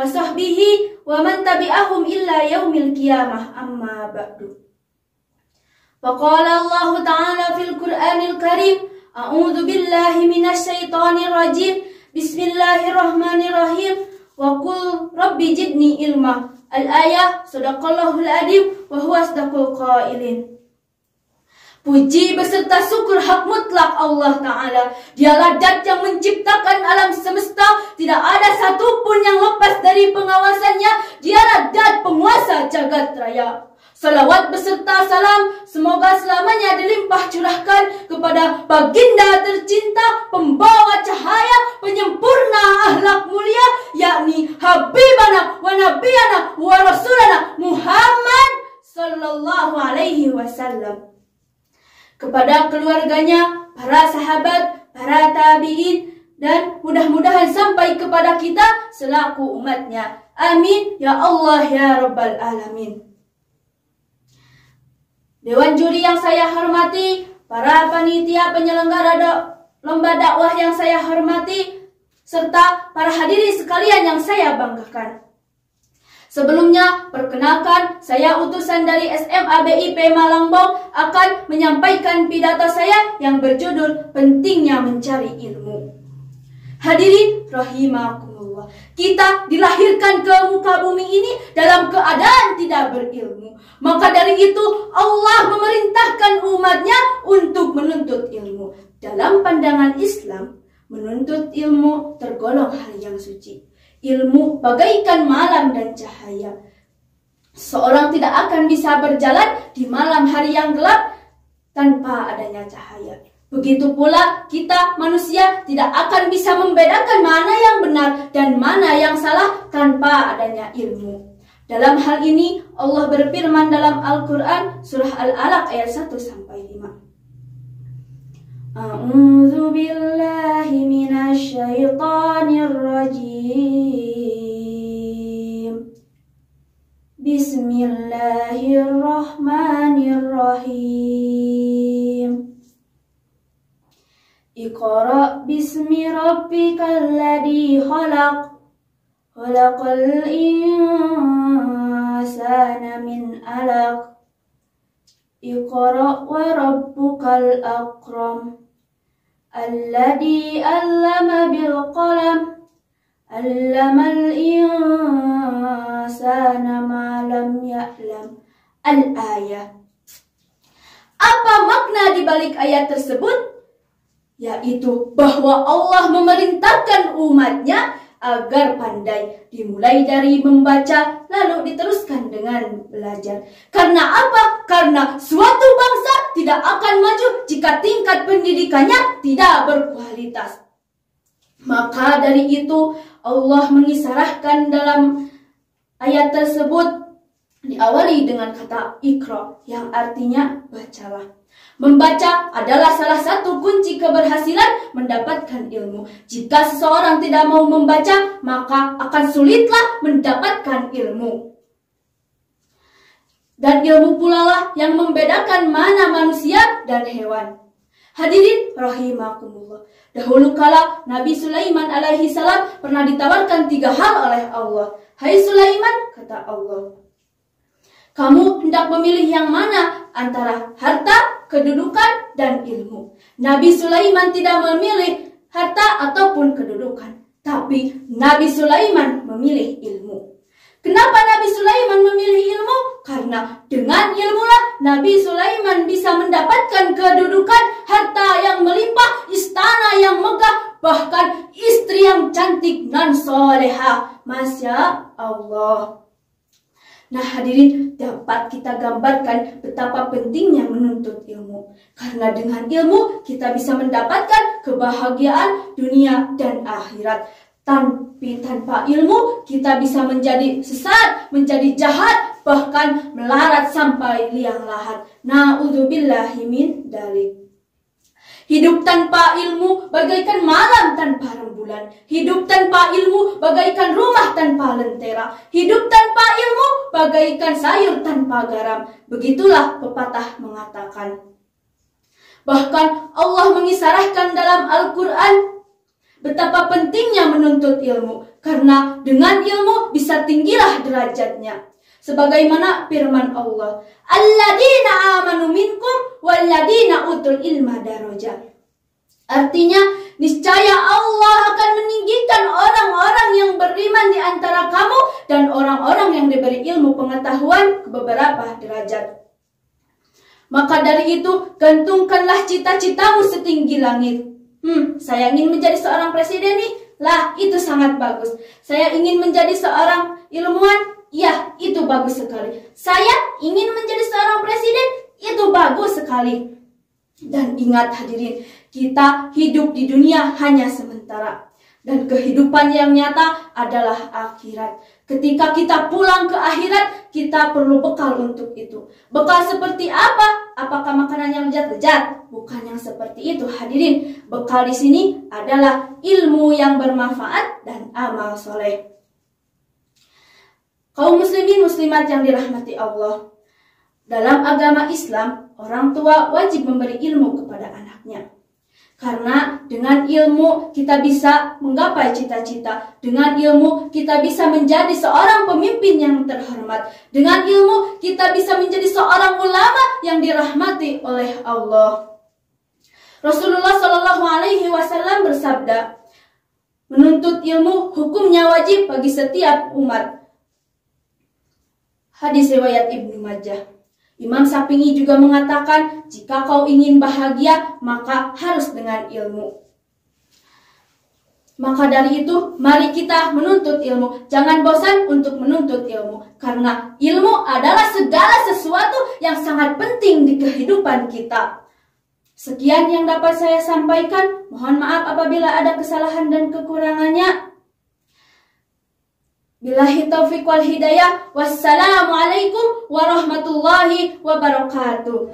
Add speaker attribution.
Speaker 1: wa sahbihi wa man tabi'ahum illa yaumil qiyamah, amma ba'du. Faqala Allah Ta'ala fil Qur'anil Karim, a'udzu billahi minasy syaithanir rajim, bismillahirrahmanirrahim, wa qul rabbi zidni ilma. Al-ayah, sadaqallahul adzim wa huwa asdaqul qailin. Puji beserta syukur hak mutlak Allah Ta'ala. Dialah Dat yang menciptakan alam semesta. Tidak ada satupun yang lepas dari pengawasannya. Dialah Dat penguasa jagat raya. Salawat beserta salam semoga selamanya dilimpah curahkan kepada baginda tercinta, pembawa cahaya, penyempurna akhlak mulia, yakni Habibana wa Nabiyana wa Rasulana Muhammad sallallahu alaihi wasallam. Kepada keluarganya, para sahabat, para tabi'in, dan mudah-mudahan sampai kepada kita selaku umatnya. Amin ya Allah ya Rabbal Alamin. Dewan juri yang saya hormati, para panitia penyelenggara lomba dakwah yang saya hormati, serta para hadirin sekalian yang saya banggakan. Sebelumnya, perkenalkan, saya utusan dari SMA BIP Malangbong akan menyampaikan pidato saya yang berjudul Pentingnya Mencari Ilmu. Hadirin rahimakumullah, kita dilahirkan ke muka bumi ini dalam keadaan tidak berilmu. Maka dari itu, Allah memerintahkan umatnya untuk menuntut ilmu. Dalam pandangan Islam, menuntut ilmu tergolong hal yang suci. Ilmu bagaikan malam dan cahaya. Seorang tidak akan bisa berjalan di malam hari yang gelap tanpa adanya cahaya. Begitu pula kita manusia tidak akan bisa membedakan mana yang benar dan mana yang salah tanpa adanya ilmu. Dalam hal ini Allah berfirman dalam Al-Quran surah Al-Alaq ayat 1-5. A'udzu billahi minasy syaithanir rajim. Bismillahirrahmanirrahim. Iqra bismi rabbikal ladzi khalaq. Khalaqal insana min 'alaq. Iqra wa rabbukal akram. Alladzi 'allama bil qalam. 'Allamal insana ma lam ya'lam. Al-ayah. Apa makna di balik ayat tersebut? Yaitu bahwa Allah memerintahkan umatnya agar pandai, dimulai dari membaca lalu diteruskan dengan belajar. Karena apa? Karena suatu bangsa tidak akan maju jika tingkat pendidikannya tidak berkualitas. Maka dari itu Allah mengisyaratkan dalam ayat tersebut diawali dengan kata Iqra yang artinya bacalah. Membaca adalah salah satu kunci keberhasilan mendapatkan ilmu. Jika seseorang tidak mau membaca, maka akan sulitlah mendapatkan ilmu. Dan ilmu pula lah yang membedakan mana manusia dan hewan. Hadirin rahimakumullah. Dahulu kala Nabi Sulaiman alaihi salam pernah ditawarkan 3 hal oleh Allah. Hai Sulaiman, kata Allah, kamu hendak memilih yang mana antara harta, kedudukan, dan ilmu? Nabi Sulaiman tidak memilih harta ataupun kedudukan, tapi Nabi Sulaiman memilih ilmu. Kenapa Nabi Sulaiman memilih ilmu? Karena dengan ilmulah Nabi Sulaiman bisa mendapatkan kedudukan, harta yang melimpah, istana yang megah, bahkan istri yang cantik nan solehah. Masya Allah. Nah hadirin, dapat kita gambarkan betapa pentingnya menuntut ilmu. Karena dengan ilmu kita bisa mendapatkan kebahagiaan dunia dan akhirat. Tanpa ilmu kita bisa menjadi sesat, menjadi jahat, bahkan melarat sampai liang lahat. Na'udzubillahi min dzalik. Hidup tanpa ilmu bagaikan malam tanpa rembulan. Hidup tanpa ilmu bagaikan rumah tanpa lentera. Hidup tanpa ilmu bagaikan sayur tanpa garam. Begitulah pepatah mengatakan. Bahkan Allah mengisyaratkan dalam Al-Quran betapa pentingnya menuntut ilmu, karena dengan ilmu bisa tinggilah derajatnya. Sebagaimana firman Allah, alladzina amanu minkum walladzina utul ilma darajat. Artinya, niscaya Allah akan meninggikan orang-orang yang beriman di antara kamu dan orang-orang yang diberi ilmu pengetahuan ke beberapa derajat. Maka dari itu, gantungkanlah cita-citamu setinggi langit. Saya ingin menjadi seorang presiden nih. Lah, itu sangat bagus. Saya ingin menjadi seorang ilmuwan. Ya, itu bagus sekali. Saya ingin menjadi seorang presiden. Itu bagus sekali. Dan ingat hadirin, kita hidup di dunia hanya sementara. Dan kehidupan yang nyata adalah akhirat. Ketika kita pulang ke akhirat, kita perlu bekal untuk itu. Bekal seperti apa? Apakah makanan yang lezat-lezat? Bukan yang seperti itu hadirin. Bekal di sini adalah ilmu yang bermanfaat dan amal soleh. Kaum muslimin muslimat yang dirahmati Allah. Dalam agama Islam, orang tua wajib memberi ilmu kepada anaknya. Karena dengan ilmu kita bisa menggapai cita-cita. Dengan ilmu kita bisa menjadi seorang pemimpin yang terhormat. Dengan ilmu kita bisa menjadi seorang ulama yang dirahmati oleh Allah. Rasulullah Shallallahu Alaihi Wasallam bersabda, menuntut ilmu hukumnya wajib bagi setiap umat. Hadis riwayat Ibnu Majah. Imam Syafi'i juga mengatakan, jika kau ingin bahagia, maka harus dengan ilmu. Maka dari itu, mari kita menuntut ilmu. Jangan bosan untuk menuntut ilmu. Karena ilmu adalah segala sesuatu yang sangat penting di kehidupan kita. Sekian yang dapat saya sampaikan. Mohon maaf apabila ada kesalahan dan kekurangannya. Billahi taufiq wal hidayah. Wassalamualaikum warahmatullahi wabarakatuh.